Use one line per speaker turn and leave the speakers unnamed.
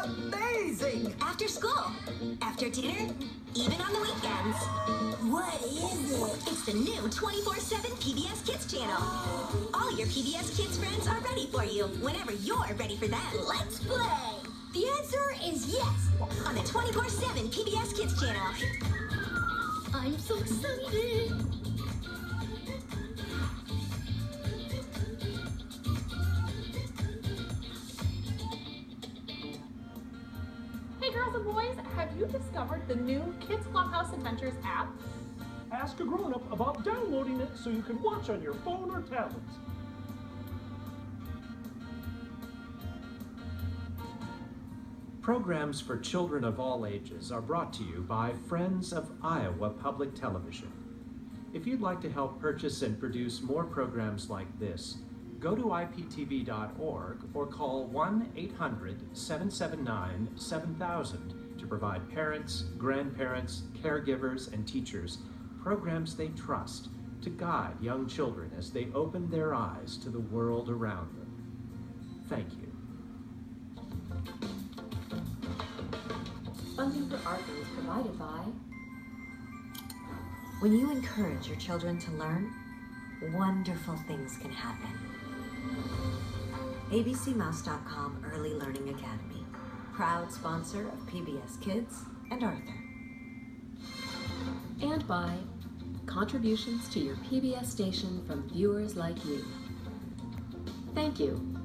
Amazing!
After school, after dinner, even on the weekends.
What is it?
It's the new 24/7 PBS Kids channel. All your PBS Kids friends are ready for you whenever you're ready for them.
Let's play! The answer is yes!
On the 24/7 PBS Kids channel.
I'm so excited!
Hey girls and boys, have you discovered the new Kids Clubhouse Adventures app?
Ask a grown-up about downloading it so you can watch on your phone or tablet.
Programs for children of all ages are brought to you by Friends of Iowa Public Television. If you'd like to help purchase and produce more programs like this, go to iptv.org or call 1-800-779-7000 to provide parents, grandparents, caregivers, and teachers programs they trust to guide young children as they open their eyes to the world around them. Thank you.
Funding for Arthur is provided by...
When you encourage your children to learn, wonderful things can happen. abcmouse.com Early Learning Academy, proud sponsor of PBS Kids and Arthur.
And by contributions to your PBS station from viewers like you. Thank you.